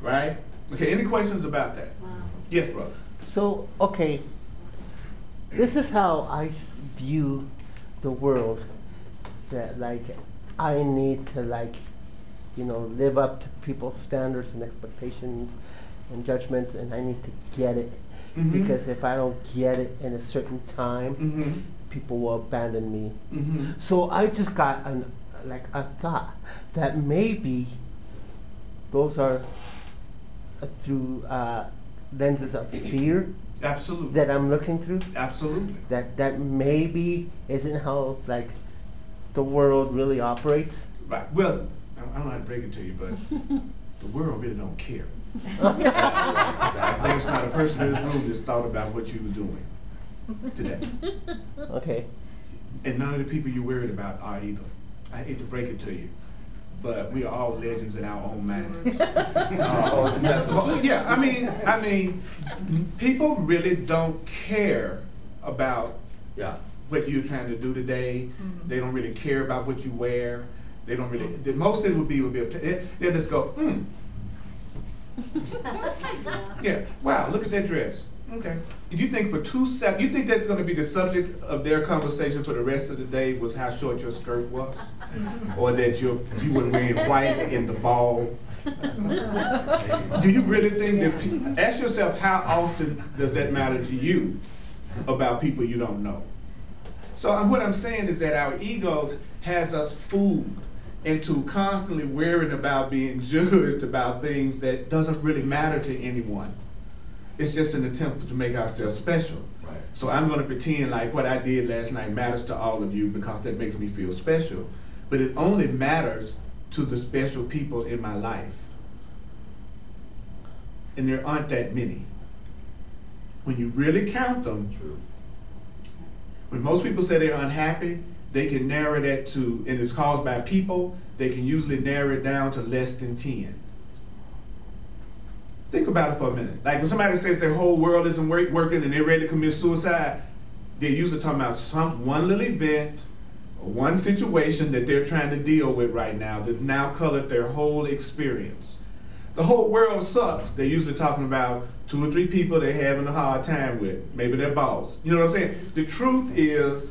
right? Okay, any questions about that? Wow. Yes, brother. So, okay, this is how I view the world, that like I need to like, you know, live up to people's standards and expectations and judgments, and I need to get it. Mm-hmm. Because if I don't get it in a certain time, Mm-hmm. people will abandon me. Mm-hmm. So I just got like a thought that maybe those are through lenses of fear Absolutely. that I'm looking through. Absolutely. That maybe isn't how like the world really operates. Right. Well, I don't know how to break it to you, but the world really don't care. There's not a person in this room that's thought about what you were doing today. Okay. And none of the people you're worried about are either. I hate to break it to you, but we are all legends in our own minds. Yeah, I mean, people really don't care about what you're trying to do today. Mhm. They don't really care about what you wear. They don't really. The most it would be they'll just go, yeah. Wow, look at that dress. Okay. You think for 2 seconds, you think that's going to be the subject of their conversation for the rest of the day was how short your skirt was? Or that you were wearing white in the fall? Do you really think that, ask yourself how often does that matter to you about people you don't know? So what I'm saying is that our egos has us fooled into constantly worrying about being judged about things that doesn't really matter to anyone. It's just an attempt to make ourselves special. Right. So I'm going to pretend like what I did last night matters to all of you because that makes me feel special. But it only matters to the special people in my life. And there aren't that many. When you really count them, True. when most people say they're unhappy, they can narrow that to, and it's caused by people, they can usually narrow it down to less than 10. Think about it for a minute. Like when somebody says their whole world isn't working and they're ready to commit suicide, they're usually talking about one little event or one situation that they're trying to deal with right now that's now colored their whole experience. The whole world sucks. They're usually talking about 2 or 3 people they're having a hard time with, maybe their boss. You know what I'm saying? The truth is,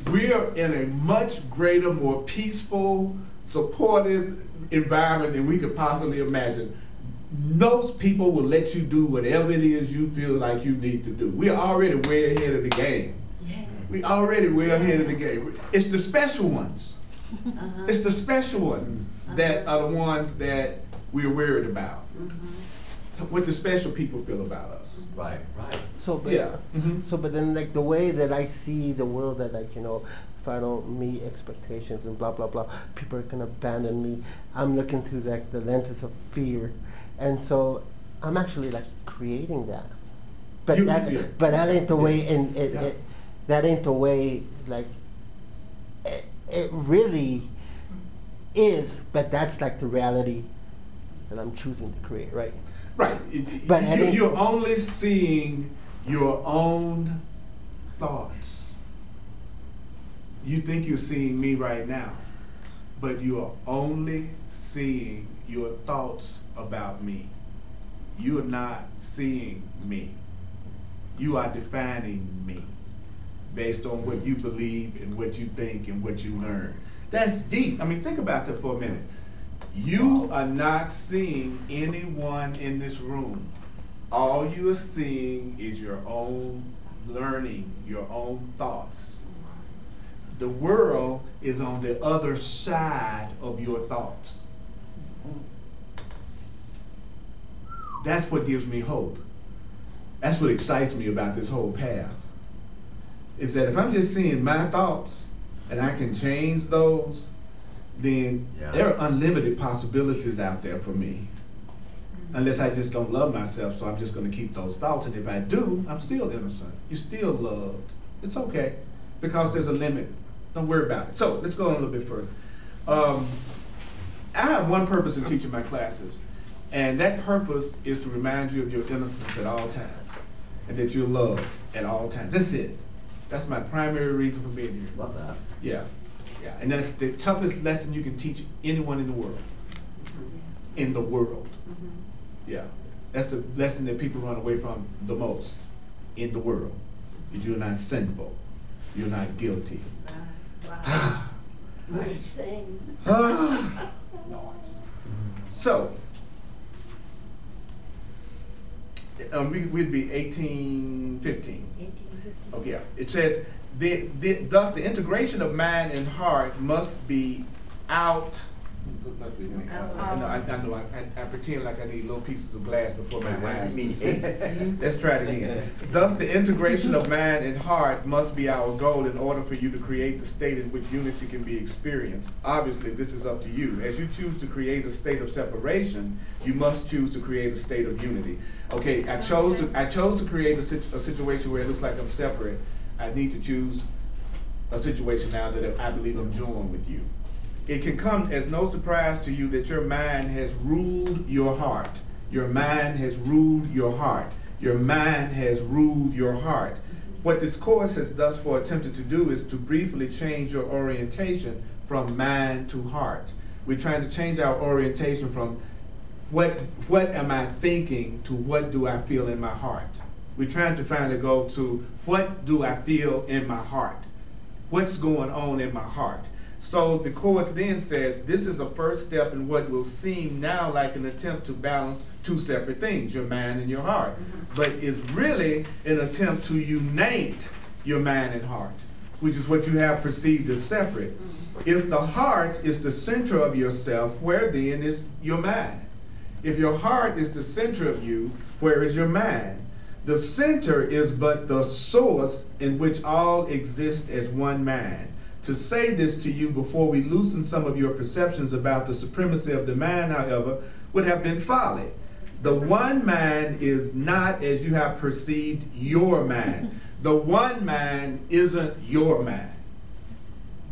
we're in a much greater, more peaceful, supportive environment than we could possibly imagine. Most people will let you do whatever it is you feel like you need to do. We're already way ahead of the game. We're already way ahead of the game. It's the special ones. It's the special ones that are the ones that we're worried about. What the special people feel about us. Right, right. So, but, Yeah. Mhm. so, but then, like, the way that I see the world, that, like, you know, if I don't meet expectations and blah, blah, blah, people are going to abandon me. I'm looking through, like, the lenses of fear. And so I'm actually, like, creating that. But that ain't the way, and that ain't the way, like, it really is, but that's, like, the reality that I'm choosing to create, right? Right. But You're only seeing your own thoughts. You think you're seeing me right now, but you are only seeing your thoughts about me. You are not seeing me. You are defining me based on what you believe and what you think and what you learn. That's deep. I mean, think about that for a minute. You are not seeing anyone in this room. All you are seeing is your own learning, your own thoughts. The world is on the other side of your thoughts. That's what gives me hope. That's what excites me about this whole path. Is that if I'm just seeing my thoughts and I can change those, then there are unlimited possibilities out there for me. Unless I just don't love myself, so I'm just going to keep those thoughts. And if I do, I'm still innocent. You're still loved. It's okay, because there's a limit. Don't worry about it. So let's go on a little bit further. I have one purpose in teaching my classes, and that purpose is to remind you of your innocence at all times, and that you're loved at all times. That's it. That's my primary reason for being here. Love that. Yeah. Yeah, and that's the toughest lesson you can teach anyone in the world. In the world. Yeah, that's the lesson that people run away from the most in the world. Is you're not sinful, you're not guilty. Wow. Nice. So, we'd be 1815. 1850. Okay, yeah. It says, thus the integration of mind and heart must be out. Must be me. I know. I pretend like I need little pieces of glass before my eyes meet. Let's try it again. Thus the integration of mind and heart must be our goal in order for you to create the state in which unity can be experienced. Obviously, this is up to you. As you choose to create a state of separation, you must choose to create a state of unity. Okay, I chose to create a situation where it looks like I'm separate. I need to choose a situation now that I believe I'm joined with you. It can come as no surprise to you that your mind has ruled your heart. Your mind has ruled your heart. Your mind has ruled your heart. What this course has thus far attempted to do is to briefly change your orientation from mind to heart. We're trying to change our orientation from what am I thinking to what do I feel in my heart. We're trying to finally go to what do I feel in my heart? What's going on in my heart? So the course then says this is a first step in what will seem now like an attempt to balance two separate things, your mind and your heart. But is really an attempt to unite your mind and heart, which is what you have perceived as separate. If the heart is the center of yourself, where then is your mind? If your heart is the center of you, where is your mind? The center is but the source in which all exist as one mind. To say this to you before we loosen some of your perceptions about the supremacy of the mind, however, would have been folly. The one mind is not as you have perceived your mind. The one mind isn't your mind.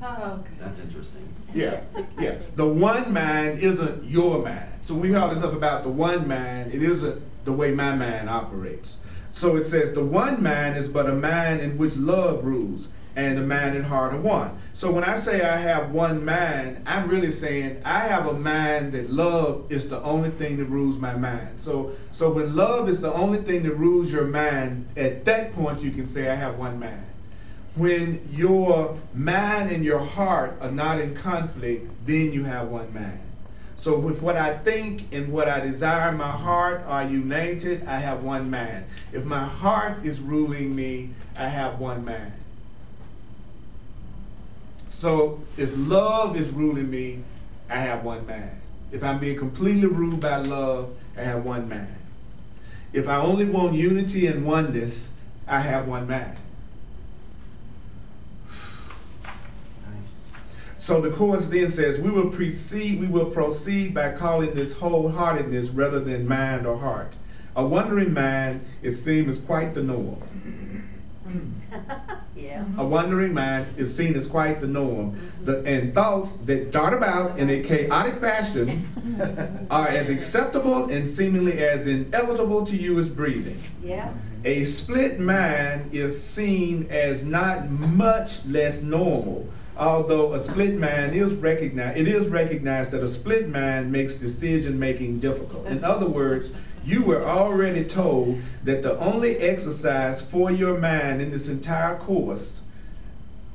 Oh, okay. That's interesting. Yeah, yeah. The one mind isn't your mind. So we hear all this stuff about the one mind. It isn't the way my mind operates. So it says the one mind is but a mind in which love rules, and the mind and heart are one. So when I say I have one mind, I'm really saying I have a mind that love is the only thing that rules my mind. So when love is the only thing that rules your mind, at that point you can say I have one mind. When your mind and your heart are not in conflict, then you have one mind. So with what I think and what I desire in my heart are united, I have one mind. If my heart is ruling me, I have one mind. So if love is ruling me, I have one mind. If I'm being completely ruled by love, I have one mind. If I only want unity and oneness, I have one mind. So the course then says we will proceed by calling this wholeheartedness rather than mind or heart. A wandering mind, it seems, is quite the norm. Yeah. A wandering mind is seen as quite the norm. And thoughts that dart about in a chaotic fashion are as acceptable and seemingly as inevitable to you as breathing. Yeah. A split mind is seen as not much less normal, although a split mind is recognized. It is recognized that a split mind makes decision making difficult. In other words, you were already told that the only exercise for your mind in this entire course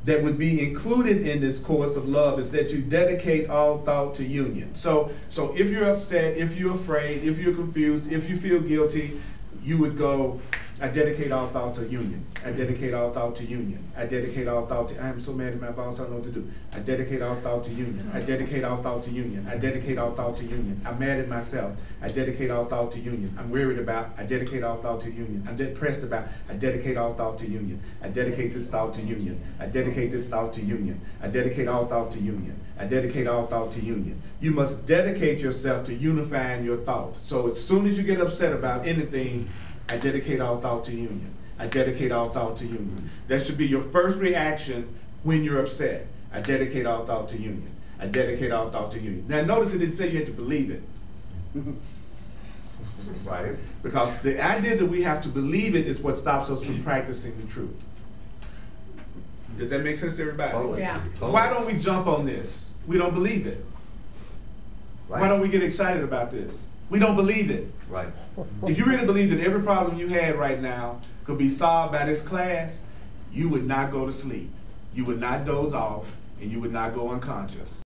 that would be included in this course of love is that you dedicate all thought to union. So if you're upset, if you're afraid, if you're confused, if you feel guilty, you would go, I dedicate all thought to union. I dedicate all thought to union. I dedicate all thought to, I am so mad at my boss, I don't know what to do. I dedicate all thought to union. I dedicate all thought to union. I dedicate all thought to union. I'm mad at myself. I dedicate all thought to union. I'm worried about, I dedicate all thought to union. I'm depressed about, I dedicate all thought to union. I dedicate this thought to union. I dedicate this thought to union. I dedicate all thought to union. I dedicate all thought to union. You must dedicate yourself to unifying your thought. So as soon as you get upset about anything, I dedicate all thought to union. I dedicate all thought to union. That should be your first reaction when you're upset. I dedicate all thought to union. I dedicate all thought to union. Now notice it didn't say you had to believe it. Right. Because the idea that we have to believe it is what stops us from practicing the truth. Does that make sense to everybody? Totally. Yeah. Totally. Why don't we jump on this? We don't believe it. Right. Why don't we get excited about this? We don't believe it. Right. If you really believe that every problem you had right now could be solved by this class, you would not go to sleep. You would not doze off, and you would not go unconscious.